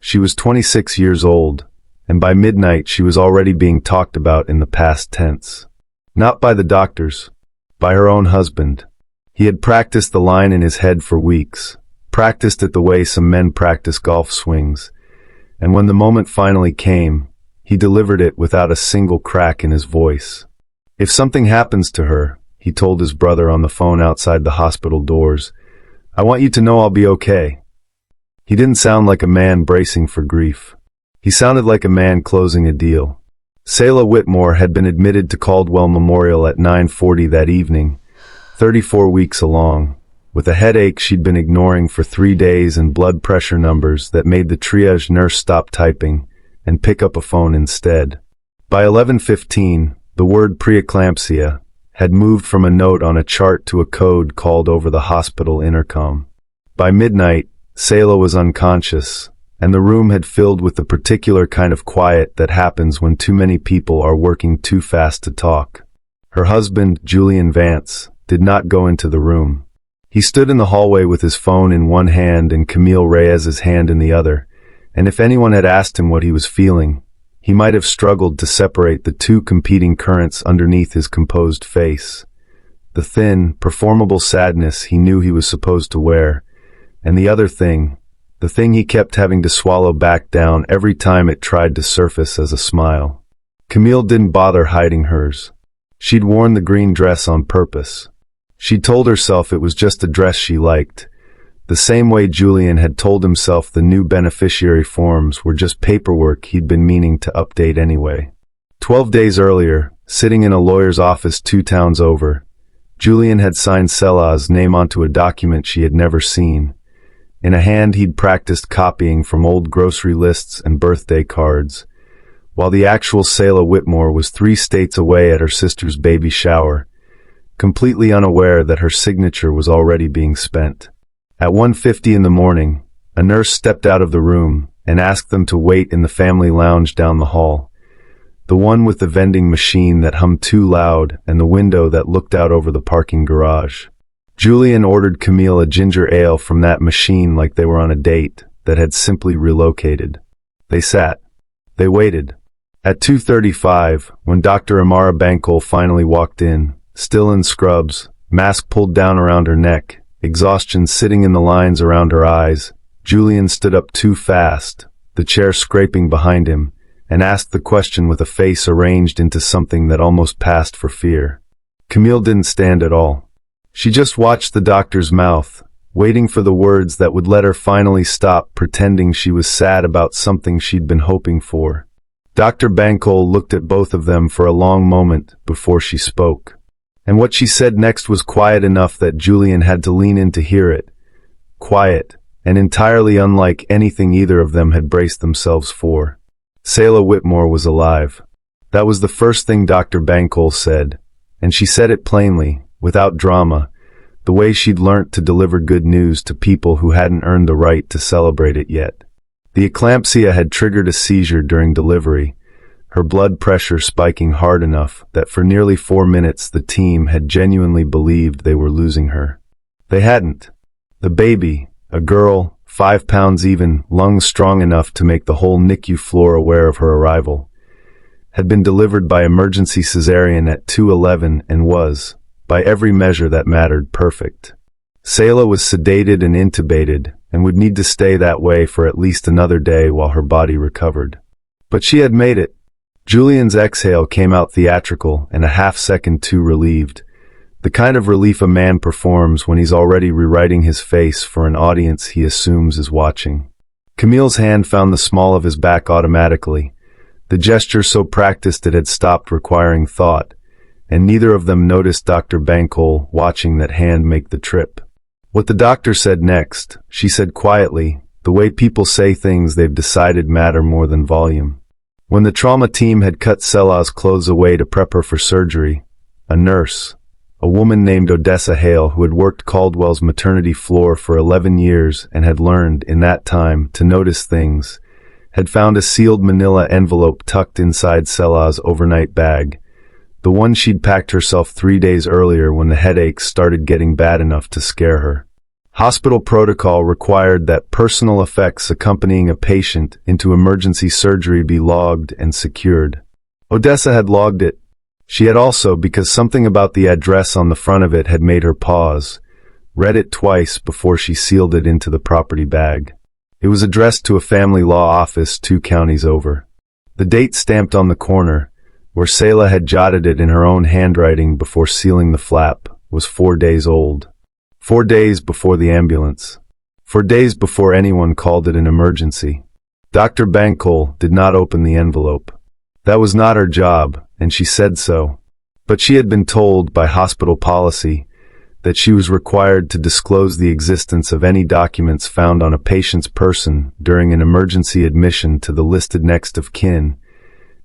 She was 26 years old, and by midnight she was already being talked about in the past tense. Not by the doctors, by her own husband. He had practiced the line in his head for weeks, practiced it the way some men practice golf swings, and when the moment finally came, he delivered it without a single crack in his voice. "If something happens to her," he told his brother on the phone outside the hospital doors, "I want you to know I'll be okay." He didn't sound like a man bracing for grief. He sounded like a man closing a deal. Selah Whitmore had been admitted to Caldwell Memorial at 9:40 that evening, 34 weeks along, with a headache she'd been ignoring for 3 days and blood pressure numbers that made the triage nurse stop typing and pick up a phone instead. By 11:15, the word preeclampsia had moved from a note on a chart to a code called over the hospital intercom. By midnight, Selah was unconscious, and the room had filled with the particular kind of quiet that happens when too many people are working too fast to talk. Her husband, Julian Vance, did not go into the room. He stood in the hallway with his phone in one hand and Camille Reyes's hand in the other, and if anyone had asked him what he was feeling, he might have struggled to separate the two competing currents underneath his composed face. The thin, performable sadness he knew he was supposed to wear, and the other thing, the thing he kept having to swallow back down every time it tried to surface as a smile. Camille didn't bother hiding hers. She'd worn the green dress on purpose. She'd told herself it was just a dress she liked, the same way Julian had told himself the new beneficiary forms were just paperwork he'd been meaning to update anyway. 12 days earlier, sitting in a lawyer's office 2 towns over, Julian had signed Selah's name onto a document she had never seen. In a hand he'd practiced copying from old grocery lists and birthday cards, while the actual Selah Whitmore was 3 states away at her sister's baby shower, completely unaware that her signature was already being spent. At 1:50 in the morning, a nurse stepped out of the room and asked them to wait in the family lounge down the hall, the one with the vending machine that hummed too loud and the window that looked out over the parking garage. Julian ordered Camille a ginger ale from that machine like they were on a date that had simply relocated. They sat. They waited. At 2:35, when Dr. Amara Bankole finally walked in, still in scrubs, mask pulled down around her neck, exhaustion sitting in the lines around her eyes, Julian stood up too fast, the chair scraping behind him, and asked the question with a face arranged into something that almost passed for fear. Camille didn't stand at all. She just watched the doctor's mouth, waiting for the words that would let her finally stop pretending she was sad about something she'd been hoping for. Dr. Bankole looked at both of them for a long moment before she spoke. And what she said next was quiet enough that Julian had to lean in to hear it. Quiet, and entirely unlike anything either of them had braced themselves for. Selah Whitmore was alive. That was the first thing Dr. Bankole said, and she said it plainly, without drama, the way she'd learnt to deliver good news to people who hadn't earned the right to celebrate it yet. The eclampsia had triggered a seizure during delivery, her blood pressure spiking hard enough that for nearly 4 minutes the team had genuinely believed they were losing her. They hadn't. The baby, a girl, 5 pounds even, lungs strong enough to make the whole NICU floor aware of her arrival, had been delivered by emergency cesarean at 2:11 and was, by every measure that mattered, perfect. Selah was sedated and intubated and would need to stay that way for at least another day while her body recovered. But she had made it. Julian's exhale came out theatrical and a half-second too relieved, the kind of relief a man performs when he's already rewriting his face for an audience he assumes is watching. Camille's hand found the small of his back automatically, the gesture so practiced it had stopped requiring thought, and neither of them noticed Dr. Bankole watching that hand make the trip. What the doctor said next, she said quietly, the way people say things they've decided matter more than volume. When the trauma team had cut Selah's clothes away to prep her for surgery, a nurse, a woman named Odessa Hale who had worked Caldwell's maternity floor for 11 years and had learned, in that time, to notice things, had found a sealed manila envelope tucked inside Selah's overnight bag, the one she'd packed herself 3 days earlier when the headaches started getting bad enough to scare her. Hospital protocol required that personal effects accompanying a patient into emergency surgery be logged and secured. Odessa had logged it. She had also, because something about the address on the front of it had made her pause, read it twice before she sealed it into the property bag. It was addressed to a family law office 2 counties over. The date stamped on the corner, where Selah had jotted it in her own handwriting before sealing the flap, was 4 days old. 4 days before the ambulance. 4 days before anyone called it an emergency. Dr. Bankole did not open the envelope. That was not her job, and she said so. But she had been told by hospital policy that she was required to disclose the existence of any documents found on a patient's person during an emergency admission to the listed next of kin,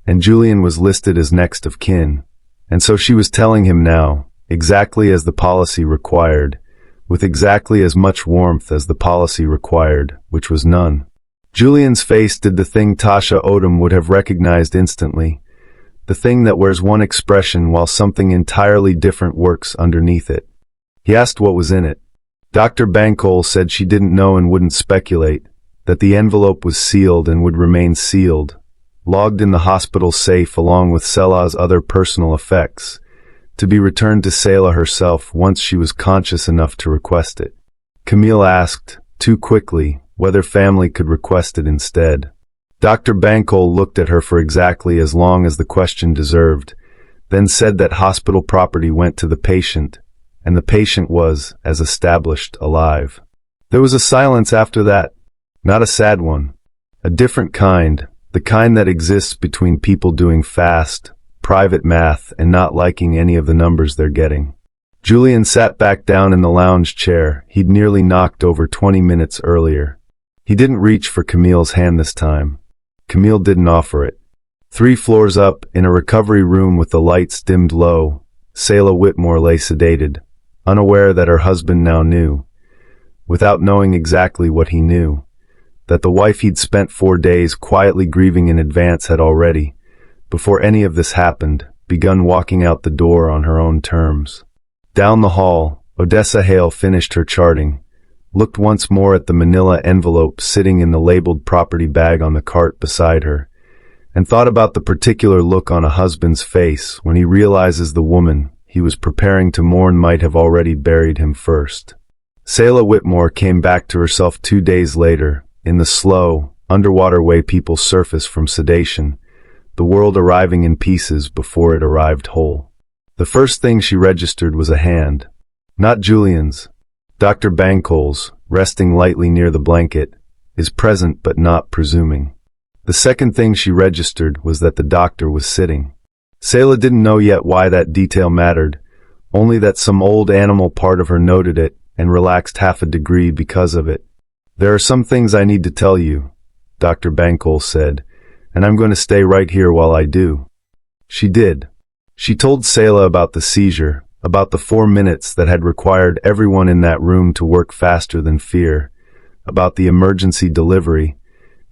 and Julian was listed as next of kin, and so she was telling him now, exactly as the policy required, with exactly as much warmth as the policy required, which was none. Julian's face did the thing Tasha Odom would have recognized instantly, the thing that wears one expression while something entirely different works underneath it. He asked what was in it. Dr. Bankole said she didn't know and wouldn't speculate, that the envelope was sealed and would remain sealed, logged in the hospital safe along with Selah's other personal effects, to be returned to Selah herself once she was conscious enough to request it. Camille asked, too quickly, whether family could request it instead. Dr. Bankole looked at her for exactly as long as the question deserved, then said that hospital property went to the patient, and the patient was, as established, alive. There was a silence after that, not a sad one, a different kind, the kind that exists between people doing fast, private math and not liking any of the numbers they're getting. Julian sat back down in the lounge chair he'd nearly knocked over 20 minutes earlier. He didn't reach for Camille's hand this time. Camille didn't offer it. 3 floors up, in a recovery room with the lights dimmed low, Selah Whitmore lay sedated, unaware that her husband now knew, without knowing exactly what he knew, that the wife he'd spent 4 days quietly grieving in advance had already, before any of this happened, begun walking out the door on her own terms. Down the hall, Odessa Hale finished her charting, looked once more at the manila envelope sitting in the labeled property bag on the cart beside her, and thought about the particular look on a husband's face when he realizes the woman he was preparing to mourn might have already buried him first. Selah Whitmore came back to herself 2 days later, in the slow, underwater way people surface from sedation, the world arriving in pieces before it arrived whole. The first thing she registered was a hand. Not Julian's. Dr. Bankole's, resting lightly near the blanket, is present but not presuming. The second thing she registered was that the doctor was sitting. Selah didn't know yet why that detail mattered, only that some old animal part of her noted it and relaxed half a degree because of it. "There are some things I need to tell you," Dr. Bankole said, "and I'm going to stay right here while I do." She did. She told Selah about the seizure, about the 4 minutes that had required everyone in that room to work faster than fear, about the emergency delivery,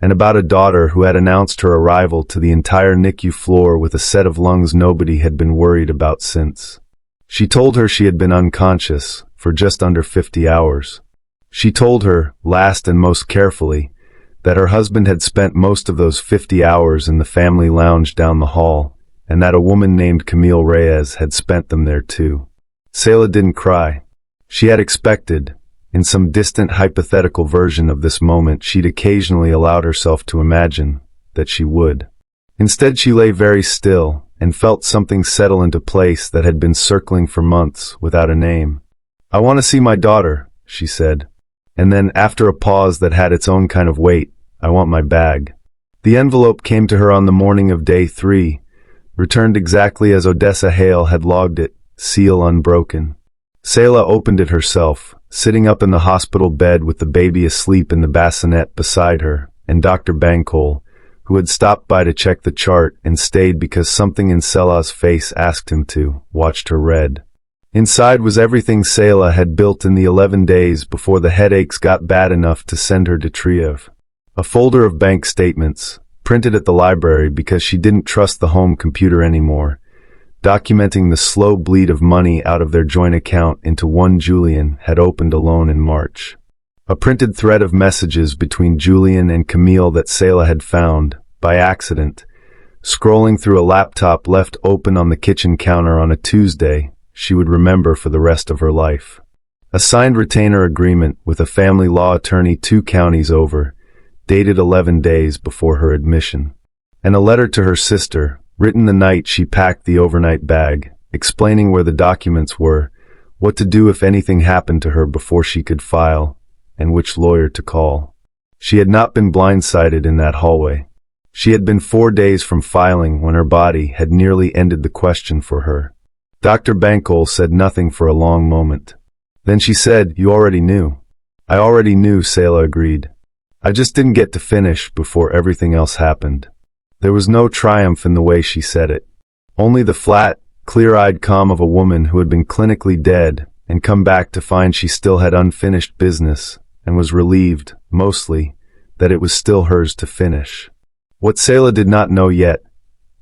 and about a daughter who had announced her arrival to the entire NICU floor with a set of lungs nobody had been worried about since. She told her she had been unconscious for just under 50 hours. She told her, last and most carefully, that her husband had spent most of those 50 hours in the family lounge down the hall, and that a woman named Camille Reyes had spent them there too. Selah didn't cry. She had expected, in some distant hypothetical version of this moment she'd occasionally allowed herself to imagine, that she would. Instead she lay very still, and felt something settle into place that had been circling for months without a name. "I want to see my daughter," she said. And then, after a pause that had its own kind of weight, "I want my bag." The envelope came to her on the morning of day 3, returned exactly as Odessa Hale had logged it, seal unbroken. Selah opened it herself, sitting up in the hospital bed with the baby asleep in the bassinet beside her, and Dr. Bankole, who had stopped by to check the chart and stayed because something in Selah's face asked him to, watched her read. Inside was everything Selah had built in the 11 days before the headaches got bad enough to send her to Trieve. A folder of bank statements, printed at the library because she didn't trust the home computer anymore, documenting the slow bleed of money out of their joint account into one Julian had opened alone in March. A printed thread of messages between Julian and Camille that Selah had found, by accident, scrolling through a laptop left open on the kitchen counter on a Tuesday she would remember for the rest of her life. A signed retainer agreement with a family law attorney 2 counties over, dated 11 days before her admission. And a letter to her sister, written the night she packed the overnight bag, explaining where the documents were, what to do if anything happened to her before she could file, and which lawyer to call. She had not been blindsided in that hallway. She had been 4 days from filing when her body had nearly ended the question for her. Dr. Bankole said nothing for a long moment. Then she said, "You already knew." "I already knew," Selah agreed. "I just didn't get to finish before everything else happened." There was no triumph in the way she said it. Only the flat, clear-eyed calm of a woman who had been clinically dead and come back to find she still had unfinished business and was relieved, mostly, that it was still hers to finish. What Selah did not know yet,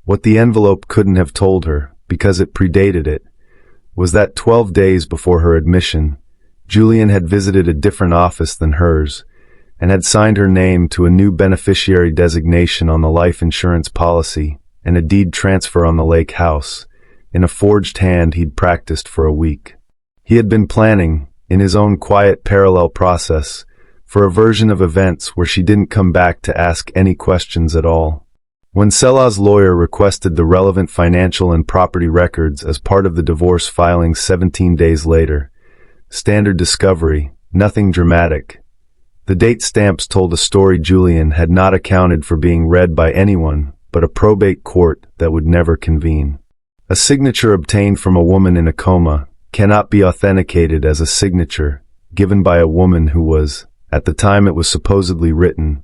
what the envelope couldn't have told her, because it predated it, was that 12 days before her admission, Julian had visited a different office than hers, and had signed her name to a new beneficiary designation on the life insurance policy and a deed transfer on the lake house, in a forged hand he'd practiced for a week. He had been planning, in his own quiet parallel process, for a version of events where she didn't come back to ask any questions at all. When Selah's lawyer requested the relevant financial and property records as part of the divorce filing 17 days later, standard discovery, nothing dramatic. The date stamps told a story Julian had not accounted for being read by anyone but a probate court that would never convene. A signature obtained from a woman in a coma cannot be authenticated as a signature given by a woman who was, at the time it was supposedly written,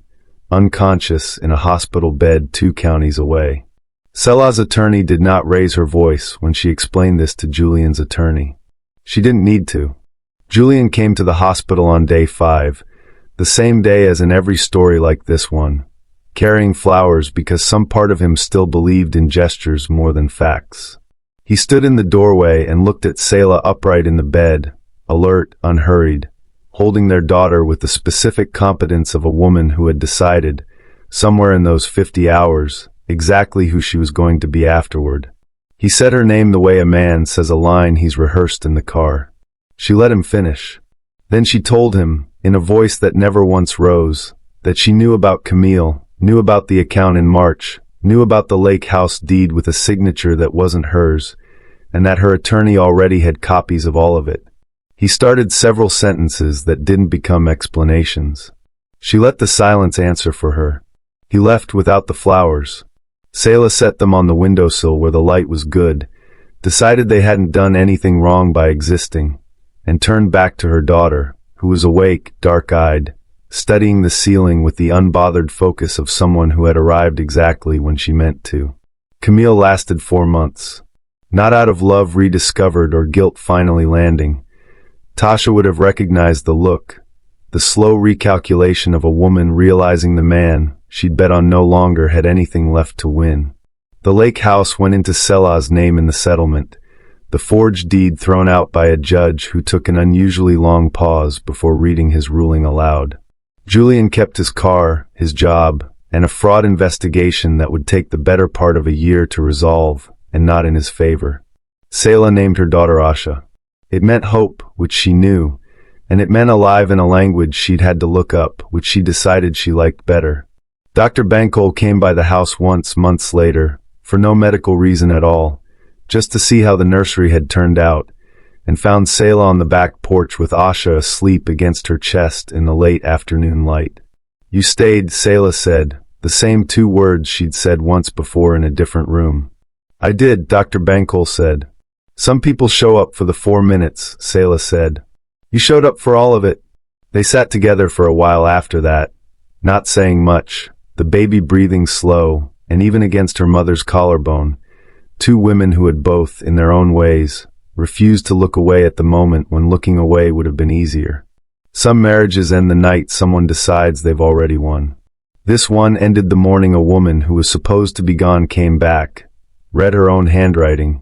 unconscious in a hospital bed 2 counties away. Selah's attorney did not raise her voice when she explained this to Julian's attorney. She didn't need to. Julian came to the hospital on day 5, the same day as in every story like this one, carrying flowers because some part of him still believed in gestures more than facts. He stood in the doorway and looked at Selah upright in the bed, alert, unhurried, holding their daughter with the specific competence of a woman who had decided, somewhere in those 50 hours, exactly who she was going to be afterward. He said her name the way a man says a line he's rehearsed in the car. She let him finish. Then she told him, in a voice that never once rose, that she knew about Camille, knew about the account in March, knew about the lake house deed with a signature that wasn't hers, and that her attorney already had copies of all of it. He started several sentences that didn't become explanations. She let the silence answer for her. He left without the flowers. Selah set them on the windowsill where the light was good, decided they hadn't done anything wrong by existing, and turned back to her daughter, who was awake, dark-eyed, studying the ceiling with the unbothered focus of someone who had arrived exactly when she meant to. Camille lasted 4 months. Not out of love rediscovered or guilt finally landing. Tasha would have recognized the look, the slow recalculation of a woman realizing the man she'd bet on no longer had anything left to win. The lake house went into Selah's name in the settlement, the forged deed thrown out by a judge who took an unusually long pause before reading his ruling aloud. Julian kept his car, his job, and a fraud investigation that would take the better part of a year to resolve, and not in his favor. Selah named her daughter Asha. It meant hope, which she knew, and it meant alive in a language she'd had to look up, which she decided she liked better. Dr. Bankole came by the house once, months later, for no medical reason at all, just to see how the nursery had turned out, and found Selah on the back porch with Asha asleep against her chest in the late afternoon light. "You stayed," Selah said, the same 2 words she'd said once before in a different room. "I did," Dr. Bankole said. "Some people show up for the 4 minutes," Selah said. "You showed up for all of it." They sat together for a while after that, not saying much, the baby breathing slow, and even against her mother's collarbone, 2 women who had both, in their own ways, refused to look away at the moment when looking away would have been easier. Some marriages end the night someone decides they've already won. This one ended the morning a woman who was supposed to be gone came back, read her own handwriting,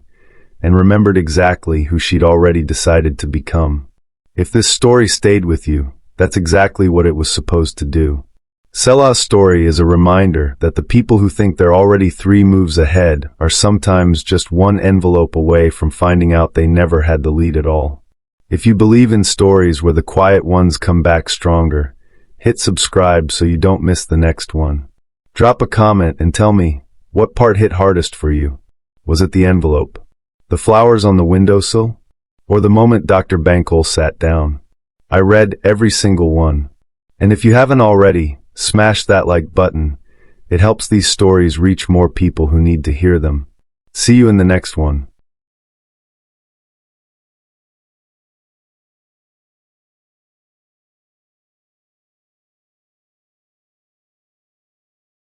and remembered exactly who she'd already decided to become. If this story stayed with you, that's exactly what it was supposed to do. Selah's story is a reminder that the people who think they're already 3 moves ahead are sometimes just one envelope away from finding out they never had the lead at all. If you believe in stories where the quiet ones come back stronger, hit subscribe so you don't miss the next one. Drop a comment and tell me, what part hit hardest for you? Was it the envelope, the flowers on the windowsill, or the moment Dr. Bankole sat down? I read every single one. And if you haven't already, smash that like button. It helps these stories reach more people who need to hear them. See you in the next one.